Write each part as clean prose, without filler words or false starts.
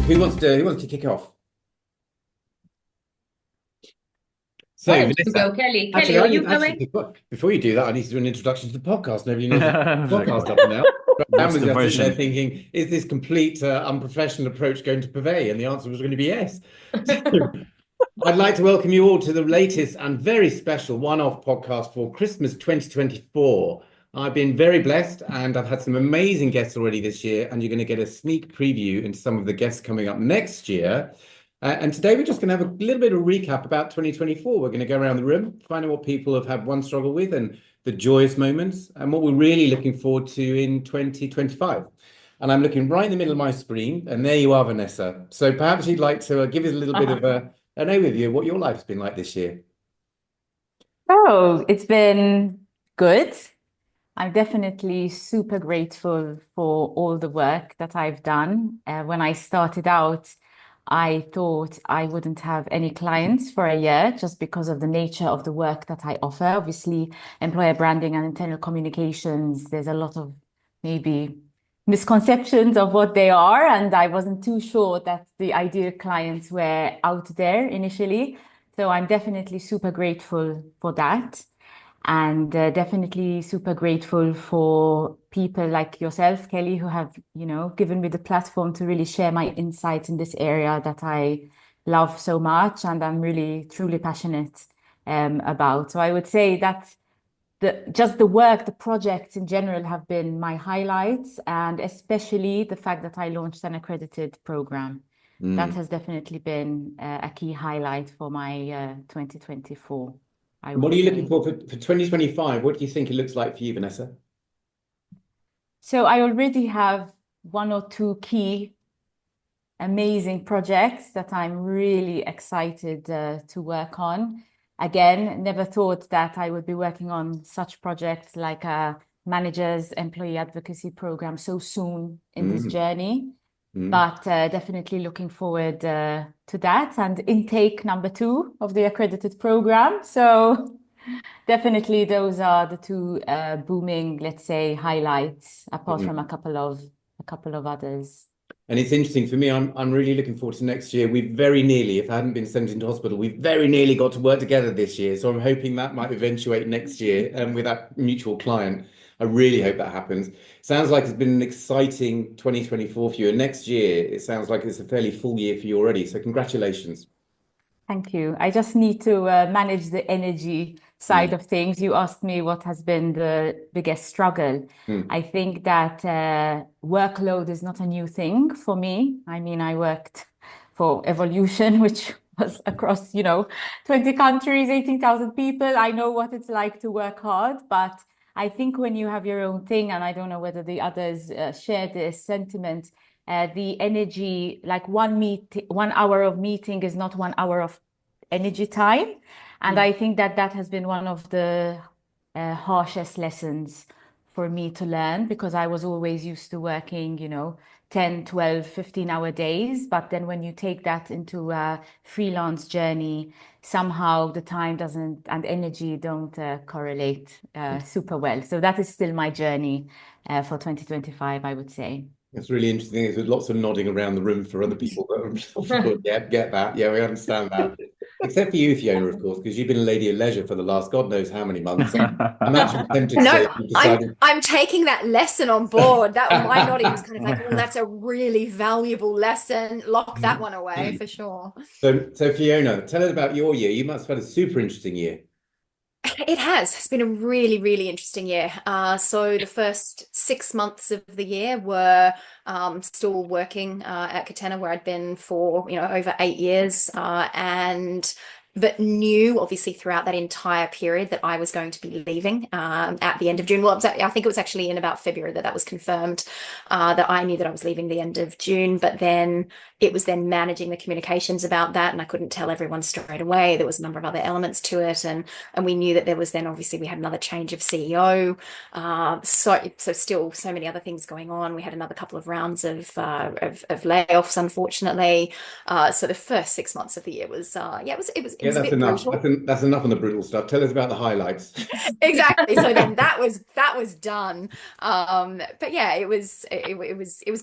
who wants to kick off? So, I can Vanessa, go, Kelly. Kelly, actually, are I you need actually going? before you do that, I need to do an introduction to the podcast. Nobody knows what I was the like, podcast up and now. Dan what's was the just sitting there version? thinking, is this complete unprofessional approach going to prevail? And the answer was going to be yes. I'd like to welcome you all to the latest and very special one-off podcast for Christmas 2024. I've been very blessed and I've had some amazing guests already this year, and you're going to get a sneak preview into some of the guests coming up next year. And today we're just going to have a little bit of recap about 2024. We're going to go around the room, find out what people have had one struggle with and the joyous moments and what we're really looking forward to in 2025. And I'm looking right in the middle of my screen, and there you are, Vanessa. So perhaps you'd like to give us a little bit of an overview of what your life's been like this year. Oh, it's been good. I'm definitely super grateful for all the work that I've done. When I started out, I thought I wouldn't have any clients for a year just because of the nature of the work that I offer. Obviously, employer branding and internal communications, there's a lot of maybe misconceptions of what they are, and I wasn't too sure that the ideal clients were out there initially. So I'm definitely super grateful for that. And definitely super grateful for people like yourself, Kelly, who have, given me the platform to really share my insights in this area that I love so much and I'm really truly passionate about. So I would say that the work, the projects in general have been my highlights, and especially the fact that I launched an accredited program. That Mm. has definitely been a key highlight for my 2024, I And what would are you looking say. for 2025? What do you think it looks like for you, Vanessa? So I already have one or two key amazing projects that I'm really excited to work on. Again, never thought that I would be working on such projects like a manager's employee advocacy program so soon in this Mm. journey, Mm. but definitely looking forward to that and intake number two of the accredited program. So definitely those are the two booming, let's say, highlights, apart from Mm. a couple of others. And it's interesting for me. I'm really looking forward to next year. We very nearly, if I hadn't been sent into hospital, we very nearly got to work together this year. So I'm hoping that might eventuate next year, with that mutual client. I really hope that happens. Sounds like it's been an exciting 2024 for you. And next year, it sounds like it's a fairly full year for you already. So congratulations. Thank you. I just need to manage the energy side Mm. of things. You asked me what has been the biggest struggle. Mm. I think that workload is not a new thing for me. I mean, I worked for Evolution, which was across, 20 countries, 18,000 people. I know what it's like to work hard, but I think when you have your own thing, and I don't know whether the others share this sentiment, the energy, like 1 hour of meeting is not 1 hour of energy time. And I think that that has been one of the harshest lessons for me to learn, because I was always used to working, 10, 12, 15-hour days. But then when you take that into a freelance journey, somehow the time doesn't and energy don't correlate super well. So that is still my journey for 2025, I would say. It's really interesting. There's lots of nodding around the room for other people that yeah, get that. Yeah, we understand that. Except for you, Fiona, of course, because you've been a lady of leisure for the last God knows how many months. I'm actually tempted to say No, you I'm decided. I'm taking that lesson on board. That my nodding was kind of like, oh, that's a really valuable lesson. Lock that one away for sure. So Fiona, tell us about your year. You must have had a super interesting year. It has. It's been a really, really interesting year. So the first 6 months of the year were still working at Catena, where I'd been for over 8 years, and but knew obviously throughout that entire period that I was going to be leaving at the end of June. Well, I think it was actually in about February that that was confirmed, that I knew that I was leaving the end of June. But then it was then managing the communications about that, and I couldn't tell everyone straight away. There was a number of other elements to it, and we knew that there was then obviously we had another change of CEO, so still so many other things going on. We had another couple of rounds of layoffs, unfortunately. So the first 6 months of the year was It was a that's bit enough. brutal. That's enough on the brutal stuff. Tell us about the highlights. Exactly. So then that was done. But yeah, it was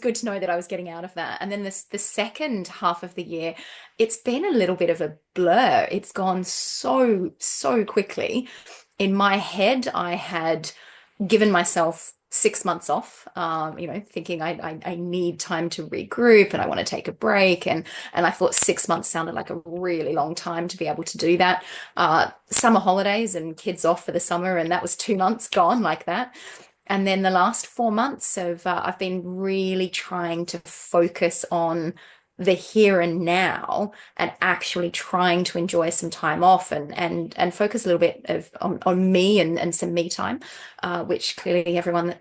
good to know that I was getting out of that. And then the second half of the year, it's been a little bit of a blur. It's gone so quickly. In my head, I had given myself 6 months off, thinking I need time to regroup and I want to take a break. And I thought 6 months sounded like a really long time to be able to do that. Summer holidays and kids off for the summer, and that was 2 months gone like that. And then the last 4 months of I've been really trying to focus on the here and now and actually trying to enjoy some time off and focus a little bit on me and some me time, which clearly everyone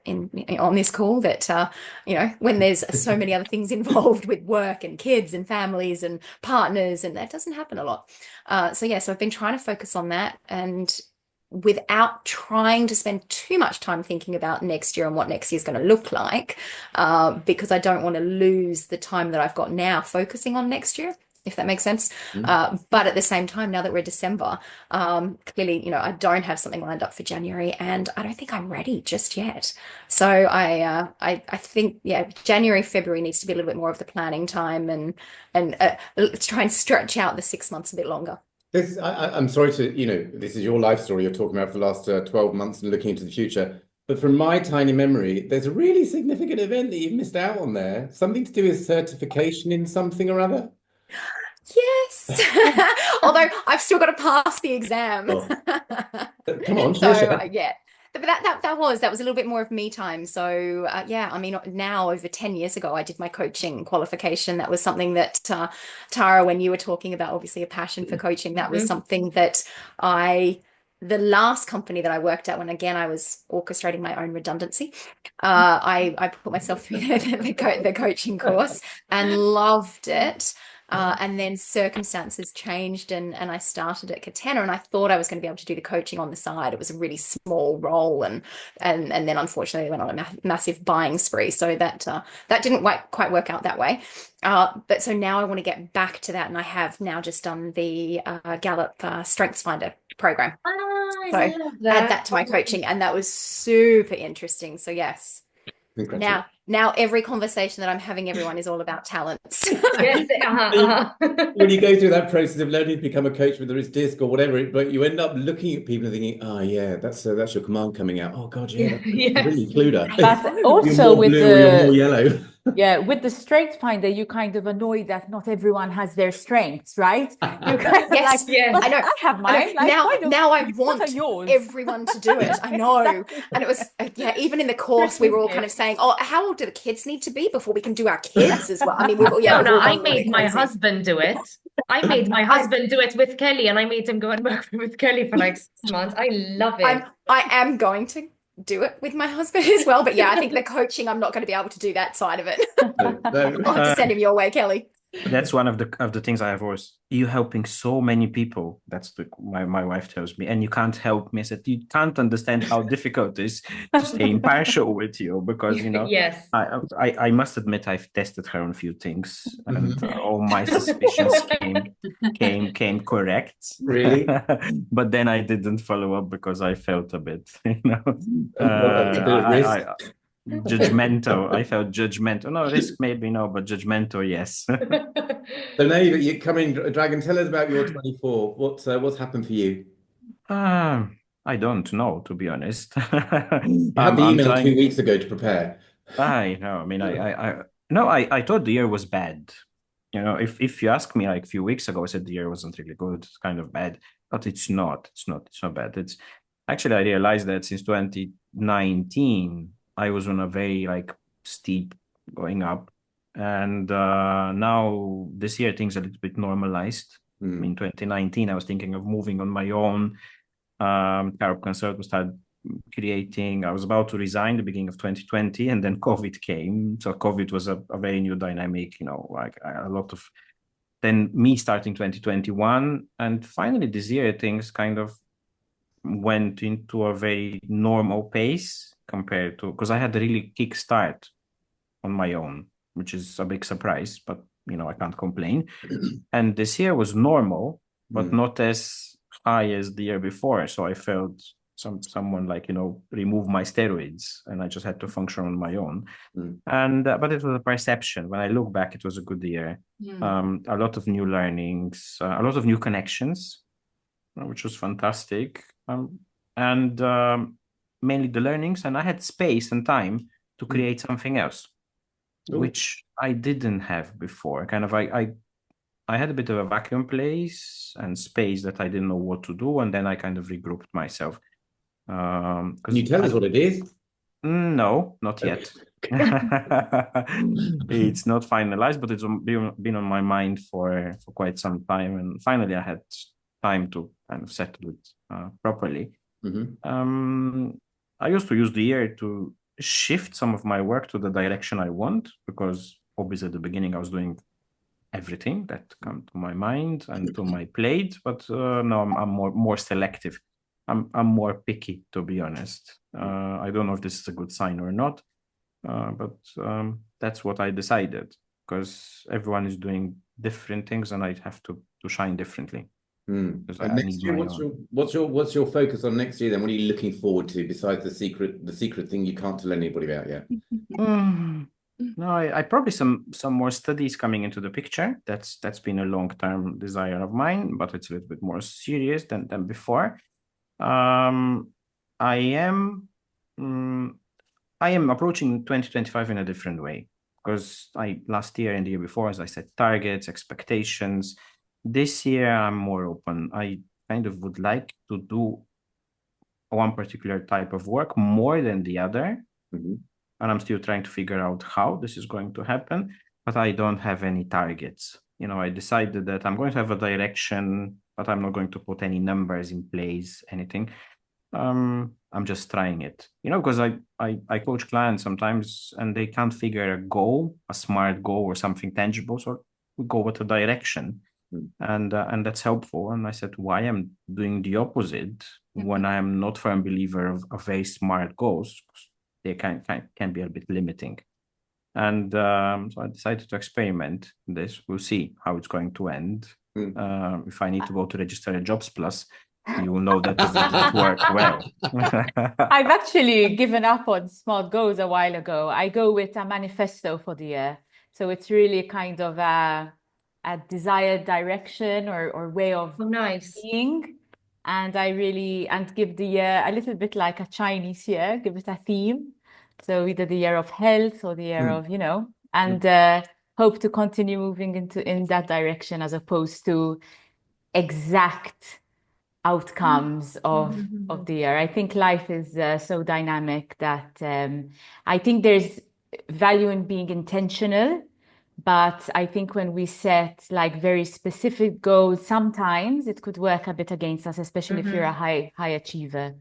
on this call that when there's so many other things involved with work and kids and families and partners, and that doesn't happen a lot. So I've been trying to focus on that, and without trying to spend too much time thinking about next year and what next year is going to look like, because I don't want to lose the time that I've got now focusing on next year, if that makes sense. But at the same time, now that we're December, clearly, I don't have something lined up for January, and I don't think I'm ready just yet. So I think, yeah, January, February needs to be a little bit more of the planning time, and let's try and stretch out the 6 months a bit longer. I'm sorry this is your life story you're talking about for the last 12 months and looking into the future. But from my tiny memory, there's a really significant event that you've missed out on there. Something to do with certification in something or other. Yes. Although I've still got to pass the exam. Oh. Come on, So share. yeah. But that was a little bit more of me time. So yeah, I mean, now over 10 years ago, I did my coaching qualification. That was something that Tara, when you were talking about obviously a passion for coaching, that was something that the last company that I worked at, when again I was orchestrating my own redundancy, I put myself through the coaching course and loved it. And then circumstances changed, and I started at Catena, and I thought I was going to be able to do the coaching on the side. It was a really small role, and then unfortunately I went on a massive buying spree, so that didn't quite work out that way. But so now I want to get back to that, and I have now just done the Gallup Strengths Finder program. So I love that. add that to my coaching, and that was super interesting. So yes. Now every conversation that I'm having, everyone, is all about talents. Yes. When you go through that process of learning to become a coach, whether it's DISC or whatever, but you end up looking at people and thinking, oh yeah, that's your command coming out. Oh God, yeah, that's Yes. really clued up. But You're also more with blue or you're more yellow. Yeah, with the Strengths Finder, you kind of annoy that not everyone has their strengths, right? You kind of Yes, yes. but I know. I have mine. Like, Now I what want are yours? everyone to do it. I know. Exactly. And it was, even in the course, we were all kind of saying, oh, how old do the kids need to be before we can do our kids as well? I mean, No, we've all I gone really made my crazy. husband do it. I made my husband do it with Kelly, and I made him go and work with Kelly for like 6 months. I love it. I am going to do it with my husband as well. But yeah, I think the coaching, I'm not going to be able to do that side of it. I'll have to send him your way, Kelly. That's one of the things I have always. You helping so many people. That's my wife tells me, and you can't help me. I said you can't understand how difficult it is to stay impartial with you, because Yes. I must admit I've tested her on a few things, and all my suspicions came correct. Really? But then I didn't follow up because I felt a bit, judgmental. I felt judgmental. No, risk maybe no, but judgmental, yes. So now you come in, Dragon. Tell us about your 24. What's happened for you? I don't know, to be honest. You had the email 2 weeks ago to prepare. I know. I mean, I thought the year was bad. If you ask me like a few weeks ago, I said the year wasn't really good. It's kind of bad, but it's not. It's not bad. It's actually, I realized that since 2019, I was on a very steep going up, and now this year things are a little bit normalized. In 2019, I was thinking of moving on my own. Carop Consult started creating. I was about to resign the beginning of 2020, and then COVID came. So COVID was a very new dynamic. A lot of. Then me starting 2021, and finally this year things kind of went into a very normal pace compared to, because I had a really kick start on my own, which is a big surprise, but I can't complain. And this year was normal, but not as high as the year before. So I felt someone like, remove my steroids, and I just had to function on my own. And but it was a perception. When I look back, it was a good year. A lot of new learnings, a lot of new connections, which was fantastic. And mainly the learnings, and I had space and time to create something else, which I didn't have before. Kind of, I had a bit of a vacuum place and space that I didn't know what to do, and then I kind of regrouped myself. Can you tell us what it is? No, not yet. It's not finalized, but it's been on my mind for quite some time, and finally I had time to kind of settle it properly. I used to use the year to shift some of my work to the direction I want, because obviously at the beginning I was doing everything that come to my mind and to my plate, but now I'm more selective. I'm more picky, to be honest. I don't know if this is a good sign or not, but that's what I decided, because everyone is doing different things, and I have to shine differently. Because I Next need year, my what's your focus on next year then? What are you looking forward to besides the secret thing you can't tell anybody about yet? No, I probably some more studies coming into the picture. That's been a long-term desire of mine, but it's a little bit more serious than before. I am approaching 2025 in a different way, because last year and the year before, as I said, targets, expectations. This year I'm more open. I kind of would like to do one particular type of work more than the other. And I'm still trying to figure out how this is going to happen, but I don't have any targets. I decided that I'm going to have a direction, but I'm not going to put any numbers in place, anything. I'm just trying it, because I coach clients sometimes and they can't figure a smart goal or something tangible. So we go with a direction, and that's helpful. And I said, why I'm doing the opposite when I am not a firm believer of very smart goals. They can be a bit limiting. And so I decided to experiment this. We'll see how it's going to end. If I need to go to register a Jobs Plus, you will know that it worked well. I've actually given up on smart goals a while ago. I go with a manifesto for the year. So it's really kind of a desired direction or way of being. And and give the year a little bit like a Chinese year, give it a theme. So either the year of health or the year of, and hope to continue moving in that direction, as opposed to exact outcomes of the year. I think life is so dynamic that I think there's value in being intentional. But I think when we set like very specific goals, sometimes it could work a bit against us, especially if you're a high achiever.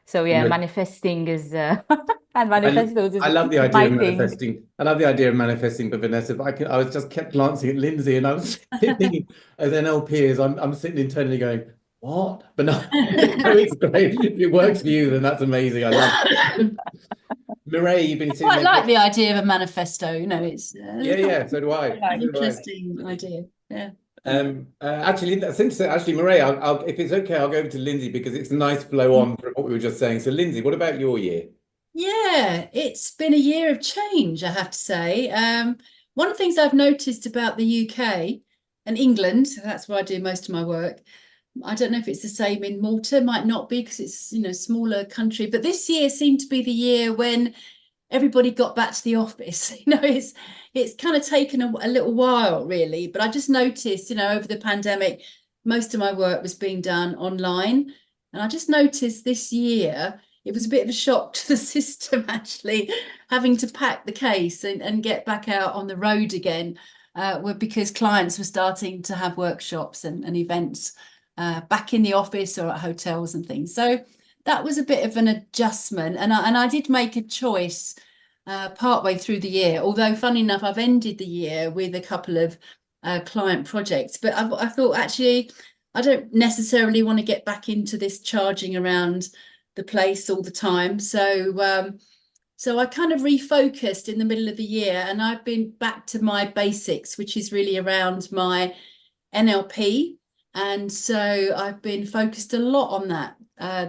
So yeah, manifesting is and manifestos is I love the idea of my thing. manifesting. I love the idea of manifesting, but Vanessa, I was just kept glancing at Lindsay, and I was thinking, as NLP, I'm sitting internally going, what? But no, it's great. If it works for you, then that's amazing. I love it. Mireille, you've been I quite like the idea of a manifesto. It's so do I. An interesting idea. Yeah. Actually, that's interesting. Actually, Mireille, if it's okay, I'll go over to Lindsay, because it's a nice flow on from what we were just saying. So, Lindsay, what about your year? Yeah, it's been a year of change, I have to say. One of the things I've noticed about the UK and England, that's where I do most of my work. I don't know if it's the same in Malta, might not be, because it's smaller country, but this year seemed to be the year when everybody got back to the office. It's kind of taken a little while, really, but I just noticed over the pandemic most of my work was being done online, and I just noticed this year it was a bit of a shock to the system, actually, having to pack the case and get back out on the road again, because clients were starting to have workshops and events back in the office or at hotels and things. So that was a bit of an adjustment. And I did make a choice partway through the year, although funny enough, I've ended the year with a couple of client projects. But I thought, actually, I don't necessarily want to get back into this charging around the place all the time. So I kind of refocused in the middle of the year, and I've been back to my basics, which is really around my NLP And so I've been focused a lot on that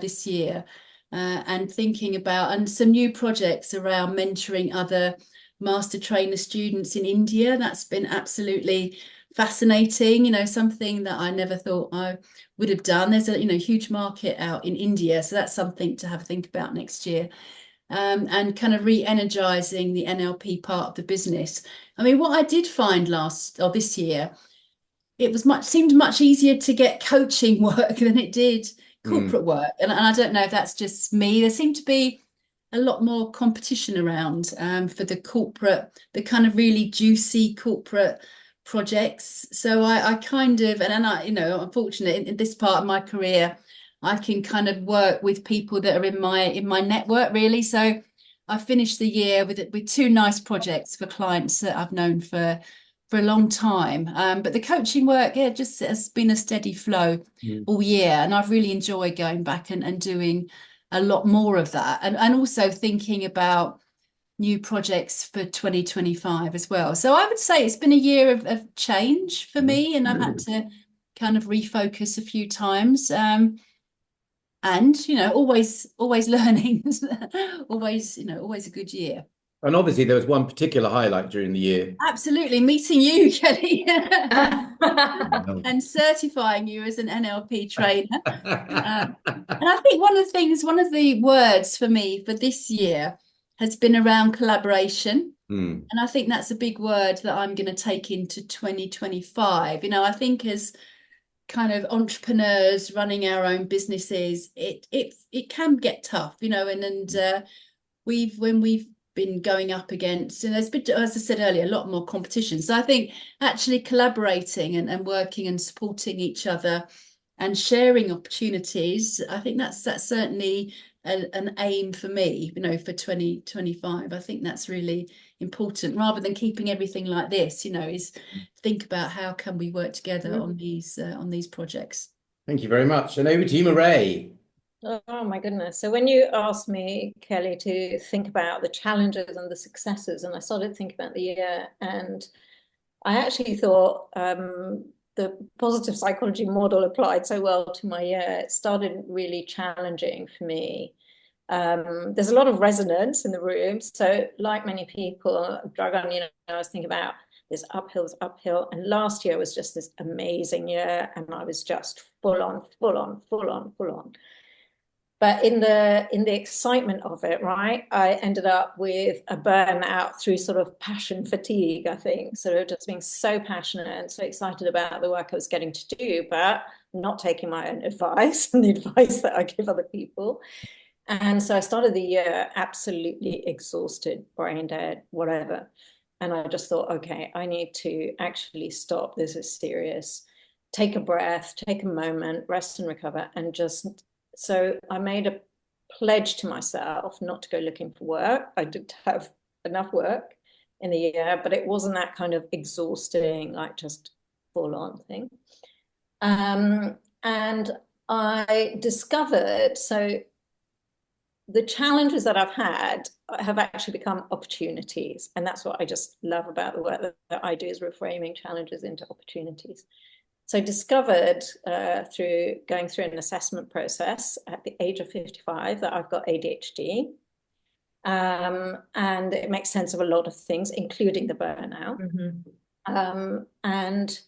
this year, and thinking about and some new projects around mentoring other master trainer students in India. That's been absolutely fascinating, something that I never thought I would have done. There's a huge market out in India, so that's something to have a think about next year. And kind of re-energizing the NLP part of the business. I mean, what I did find this year, seemed much easier to get coaching work than it did corporate work. And I don't know if that's just me. There seemed to be a lot more competition around for the kind of really juicy corporate projects. So I kind of, and I, I'm fortunate in this part of my career, I can kind of work with people that are in my network, really. So I finished the year with two nice projects for clients that I've known for a long time. But the coaching work, just has been a steady flow all year. And I've really enjoyed going back and doing a lot more of that. And also thinking about new projects for 2025 as well. So I would say it's been a year of change for me, and I've had to kind of refocus a few times. And always learning, always a good year. And obviously there was one particular highlight during the year. Absolutely, meeting you, Kelly, and certifying you as an NLP trainer. And I think one of the words for me for this year has been around collaboration. And I think that's a big word that I'm going to take into 2025. I think as kind of entrepreneurs running our own businesses, it can get tough, and when we've been going up against, and there's been, as I said earlier, a lot more competition. So I think actually collaborating and working and supporting each other and sharing opportunities, I think that's certainly an aim for me, for 2025. I think that's really important, rather than keeping everything like this, is think about how can we work together on these projects. Thank you very much. And over to you, Mairead. Oh my goodness. So when you asked me, Kelly, to think about the challenges and the successes, and I started thinking about the year, and I actually thought the positive psychology model applied so well to my year. It started really challenging for me. There's a lot of resonance in the room. So like many people, Dragan, I was thinking about this uphill. And last year was just this amazing year. And I was just full on. But in the excitement of it, right, I ended up with a burnout through sort of passion fatigue, I think, sort of just being so passionate and so excited about the work I was getting to do, but not taking my own advice and the advice that I give other people. And so I started the year absolutely exhausted, brain dead, whatever. And I just thought, okay, I need to actually stop. This is serious. Take a breath, take a moment, rest and recover, and just... So I made a pledge to myself not to go looking for work. I did have enough work in the year, but it wasn't that kind of exhausting, like just full on thing. And I discovered, so the challenges that I've had have actually become opportunities. And that's what I just love about the work that I do, is reframing challenges into opportunities. So I discovered through going through an assessment process at the age of 55 that I've got ADHD. And it makes sense of a lot of things, including the burnout. And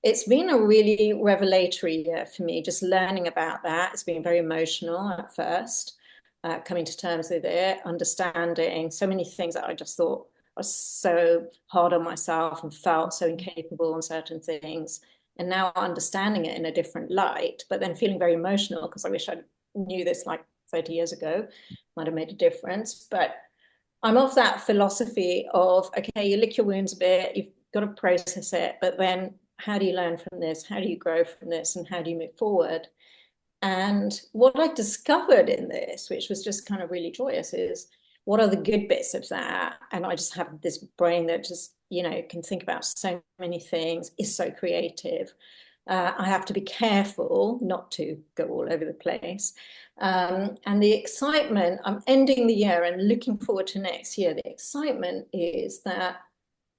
it's been a really revelatory year for me, just learning about that. It's been very emotional at first, coming to terms with it, understanding so many things that I just thought I was so hard on myself and felt so incapable on certain things. And now understanding it in a different light, but then feeling very emotional because I wish I knew this like 30 years ago, might have made a difference. But I'm of that philosophy of, okay, you lick your wounds a bit, you've got to process it, but then how do you learn from this? How do you grow from this? And how do you move forward? And what I discovered in this, which was just kind of really joyous, is what are the good bits of that? And I just have this brain that just, can think about so many things, is so creative. I have to be careful not to go all over the place. And the excitement, I'm ending the year and looking forward to next year. The excitement is that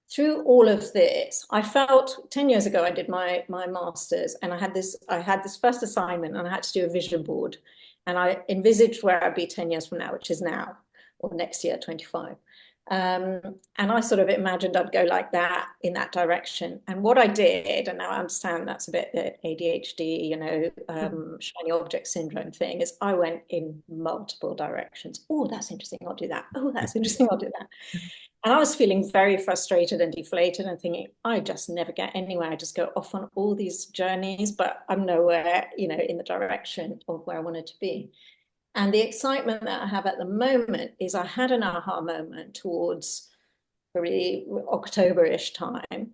through all of this, I felt 10 years ago I did my master's, and I had this first assignment, and I had to do a vision board, and I envisaged where I'd be 10 years from now, which is now, or next year, 25. And I sort of imagined I'd go like that, in that direction. And what I did, and now I understand that's a bit the ADHD, shiny object syndrome thing, is I went in multiple directions. Oh, that's interesting, I'll do that. Oh, that's interesting, I'll do that. And I was feeling very frustrated and deflated and thinking, I just never get anywhere. I just go off on all these journeys, but I'm nowhere, in the direction of where I wanted to be. And the excitement that I have at the moment is I had an aha moment towards probably October-ish time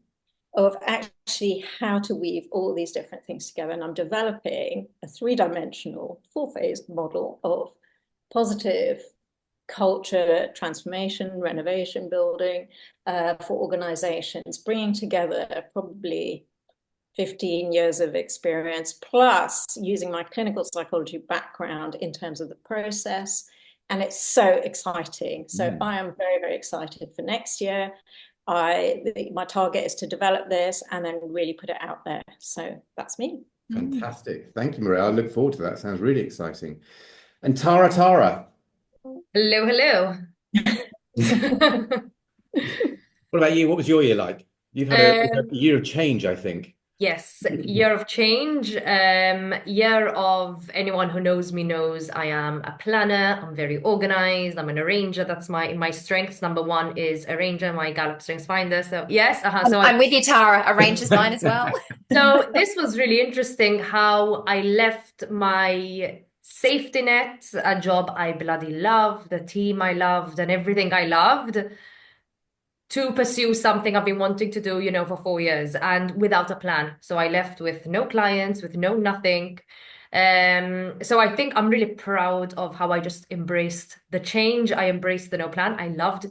of actually how to weave all these different things together. And I'm developing a 3-dimensional, 4-phase model of positive culture transformation, renovation, building for organizations, bringing together probably 15 years of experience, plus using my clinical psychology background in terms of the process. And it's so exciting. So I am very, very excited for next year. My target is to develop this and then really put it out there. So that's me. Fantastic. Thank you, Maria. I look forward to that. Sounds really exciting. And Tara. Hello, hello. What about you? What was your year like? You've had a year of change, I think. Yes, year of change, year of anyone who knows me knows I am a planner. I'm very organized. I'm an arranger. That's my strengths. Number one is arranger, my Gallup Strengths Finder. So yes, so I'm with you, Tara. Arranger's mine as well. So this was really interesting how I left my safety net, a job I bloody loved, the team I loved, and everything I loved, to pursue something I've been wanting to do, for 4 years, and without a plan. So I left with no clients, with no nothing. So I think I'm really proud of how I just embraced the change. I embraced the no plan. I loved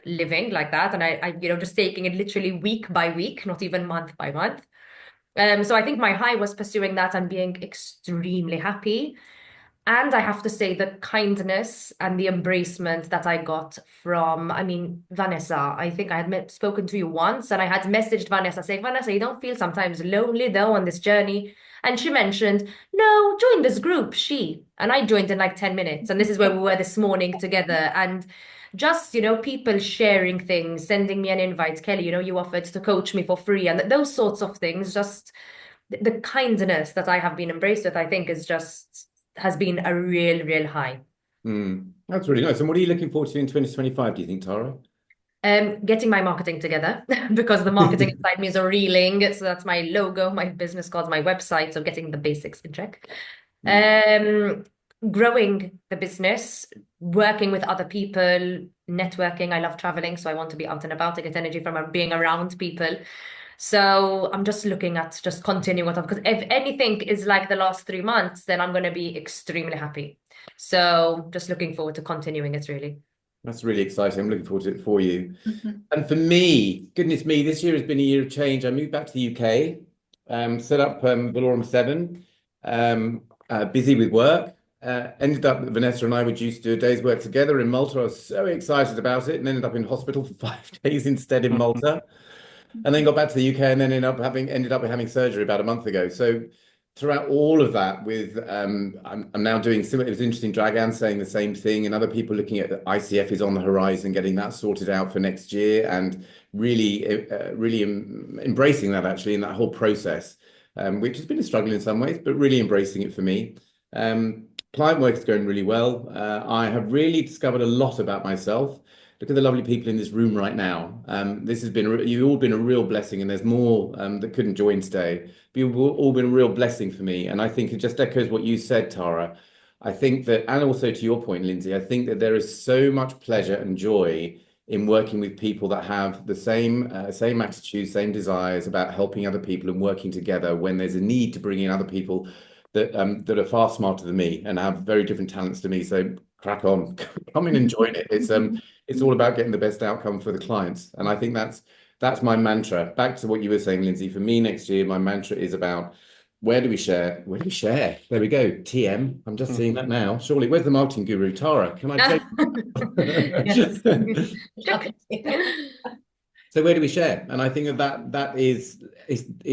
living like that. And I just taking it literally week by week, not even month by month. So I think my high was pursuing that and being extremely happy. And I have to say the kindness and the embracement that I got from, Vanessa, I think I had spoken to you once, and I had messaged Vanessa saying, Vanessa, you don't feel sometimes lonely though on this journey? And she mentioned, no, join this group, and I joined in like 10 minutes. And this is where we were this morning together. And just, people sharing things, sending me an invite. Kelly, you offered to coach me for free, and those sorts of things, just the kindness that I have been embraced with, I think has been a real high. That's really nice. And what are you looking forward to in 2025, do you think, Tara? Getting my marketing together, because the marketing inside me is reeling. So that's my logo, my business cards, my website. So getting the basics in check. Growing the business, working with other people, networking. I love traveling, so I want to be out and about. I get energy from being around people. So I'm just looking at just continuing what I've, because if anything is like the last 3 months, then I'm going to be extremely happy. So just looking forward to continuing it, really. That's really exciting. I'm looking forward to it for you. And for me, goodness me, this year has been a year of change. I moved back to the UK, set up Valorum 7, busy with work. Ended up, Vanessa and I were due to do a day's work together in Malta. I was so excited about it, and ended up in hospital for 5 days instead in Malta. And then got back to the UK, and then ended up having surgery about a month ago. So throughout all of that, I'm now doing similar. It was interesting, Dragan saying the same thing, and other people looking at the ICF is on the horizon, getting that sorted out for next year, and really embracing that actually in that whole process, which has been a struggle in some ways, but really embracing it for me. Client work is going really well. I have really discovered a lot about myself. Look at the lovely people in this room right now. This has been, you've all been a real blessing, and there's more that couldn't join today. But you've all been a real blessing for me. And I think it just echoes what you said, Tara. I think that, and also to your point, Lindsay, I think that there is so much pleasure and joy in working with people that have the same attitude, same desires about helping other people and working together when there's a need to bring in other people that are far smarter than me and have very different talents to me. So crack on, come in and join it. It's all about getting the best outcome for the clients. And I think that's my mantra. Back to what you were saying, Lindsay, for me next year, my mantra is about where do we share? Where do we share? There we go. TM. I'm just seeing that now. Surely, where's the marketing guru? Tara, can I take? So where do we share? And I think that is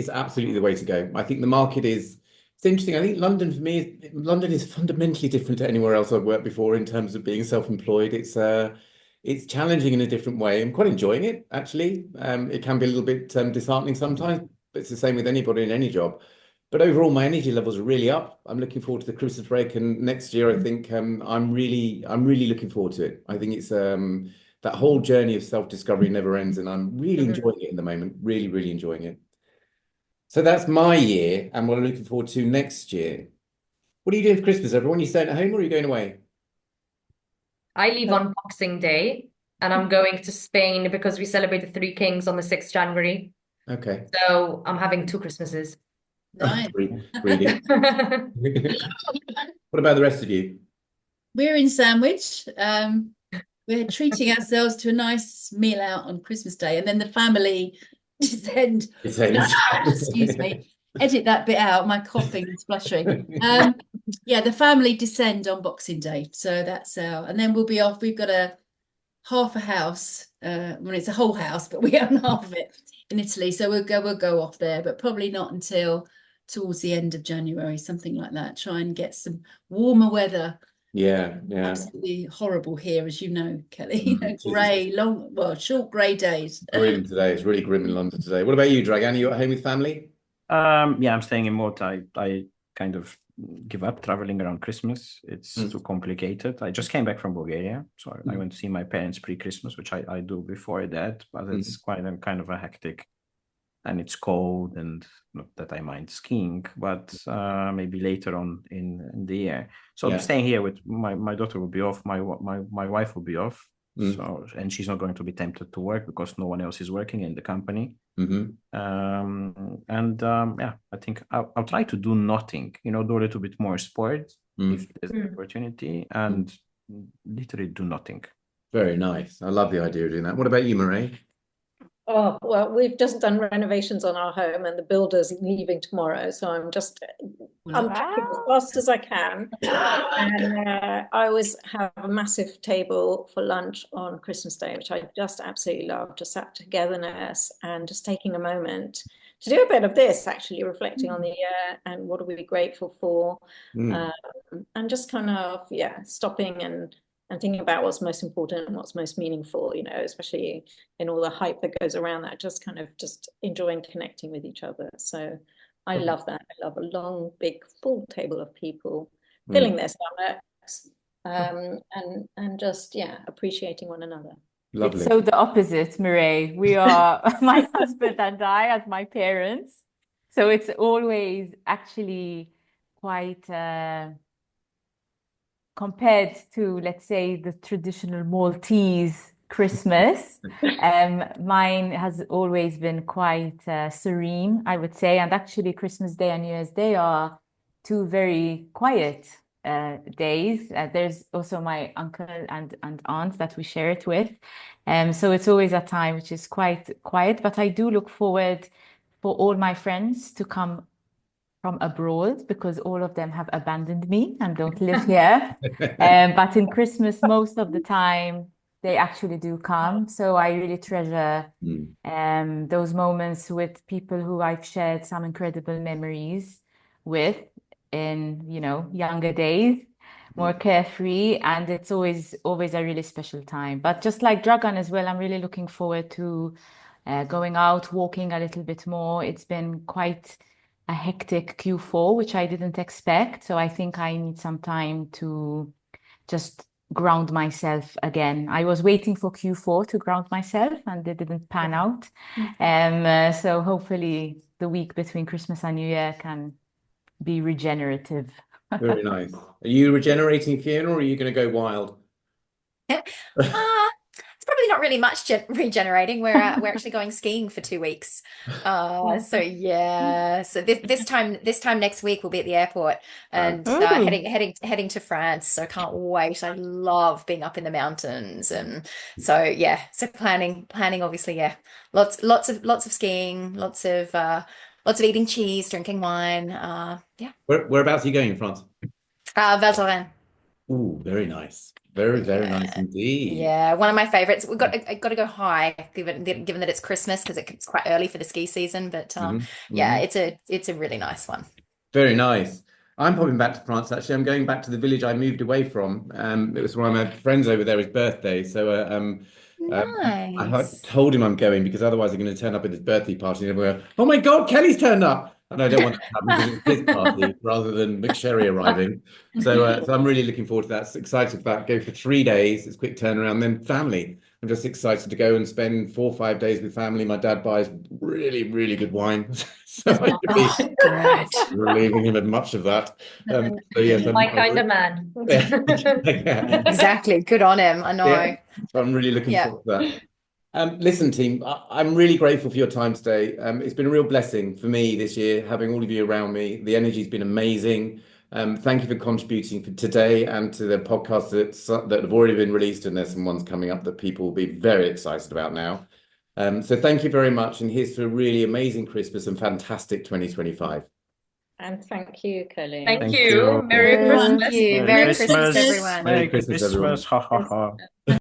absolutely the way to go. I think the market is. It's interesting. I think London for me, London is fundamentally different to anywhere else I've worked before in terms of being self-employed. It's challenging in a different way. I'm quite enjoying it actually. It can be a little bit disheartening sometimes, but it's the same with anybody in any job. But overall, my energy levels are really up. I'm looking forward to the Christmas break, and next year I think I'm really looking forward to it. I think it's that whole journey of self-discovery never ends, and I'm really enjoying it in the moment. Really enjoying it. So that's my year, and what I'm looking forward to next year. What are you doing for Christmas, everyone? You staying at home or are you going away? I leave on Boxing Day and I'm going to Spain because we celebrate the Three Kings on the 6th January. Okay. So I'm having 2 Christmases. Right. Really. What about the rest of you? We're in Sandwich. We're treating ourselves to a nice meal out on Christmas Day, and then the family descend. Excuse me. Edit that bit out. My coughing and spluttering. Yeah, the family descend on Boxing Day, so that's and then we'll be off. We've got half a house. Well, it's a whole house, but we own half of it in Italy, so we'll go off there, but probably not until towards the end of January, something like that. Try and get some warmer weather. Yeah. Absolutely horrible here, as you know, Kelly. Grey, short grey days. Grim today. It's really grim in London today. What about you, Dragan? Are you at home with family? Yeah, I'm staying in Malta. I kind of give up traveling around Christmas. It's too complicated. I just came back from Bulgaria, so I went to see my parents pre-Christmas, which I do before that, but it's quite a kind of a hectic, and it's cold, and not that I mind skiing, but maybe later on in the year. So I'm staying here with my daughter will be off, my wife will be off. So, and she's not going to be tempted to work because no one else is working in the company. Yeah, I think I'll try to do nothing, do a little bit more sport if there's an opportunity, and literally do nothing. Very nice. I love the idea of doing that. What about you, Mairead? Oh, well, we've just done renovations on our home and the builder's leaving tomorrow. So I'm unpacking as fast as I can. And I always have a massive table for lunch on Christmas Day, which I just absolutely love. Just that togetherness and just taking a moment to do a bit of this, actually reflecting on the year and what are we grateful for. And just kind of, stopping and thinking about what's most important and what's most meaningful, especially in all the hype that goes around that, just kind of just enjoying connecting with each other. So I love that. I love a long, big, full table of people filling their stomachs and just, appreciating one another. Lovely. It's so the opposite, Mairead. We are, my husband and I, as my parents. So it's always actually quite... compared to, let's say, the traditional Maltese Christmas, mine has always been quite serene, I would say. And actually, Christmas Day and New Year's Day are 2 very quiet days. There's also my uncle and aunt that we share it with. So it's always a time which is quite quiet. But I do look forward for all my friends to come from abroad because all of them have abandoned me and don't live here. But in Christmas, most of the time, they actually do come. So I really treasure those moments with people who I've shared some incredible memories with in, younger days, more carefree. And it's always a really special time. But just like Dragan as well, I'm really looking forward to going out, walking a little bit more. It's been quite a hectic Q4, which I didn't expect. So I think I need some time to just ground myself again. I was waiting for Q4 to ground myself and it didn't pan out. So hopefully the week between Christmas and New Year can be regenerative. Very nice. Are you regenerating, Fiona, or are you going to go wild? It's probably not really much regenerating. We're actually going skiing for 2 weeks. So this time next week we'll be at the airport and heading to France. So can't wait. I love being up in the mountains, and so planning obviously, lots of skiing, lots of eating cheese, drinking wine. Whereabouts are you going in France? Val Thorens. Ooh, very nice. Very, very nice indeed. Yeah, one of my favorites. I got to go high, given that it's Christmas, because it's quite early for the ski season. But yeah, it's a really nice one. Very nice. I'm popping back to France, actually. I'm going back to the village I moved away from. It was one of my friends over there, his birthday. So I Nice. told him I'm going because otherwise I'm going to turn up at his birthday party and everyone go, oh my God, Kelly's turned up. And I don't want that to happen because it's his party rather than McSherry arriving. So I'm really looking forward to that. Excited for that. Go for 3 days. It's a quick turnaround. Then family. I'm just excited to go and spend 4 or 5 days with family. My dad buys really, really good wine. So I should be Good. relieving him of much of that. So yes, My kind of man. Yeah. Exactly. Good on him. I know. Yeah. So I'm really looking forward to that. Listen, team, I'm really grateful for your time today. It's been a real blessing for me this year, having all of you around me. The energy's been amazing. Thank you for contributing for today and to the podcasts that have already been released, and there's some ones coming up that people will be very excited about now. So thank you very much, and here's to a really amazing Christmas and fantastic 2025. And thank you, Kelly. Thank you. Merry Thank Christmas. you. Merry Christmas, everyone. Merry Christmas, everyone. Ha ha ha.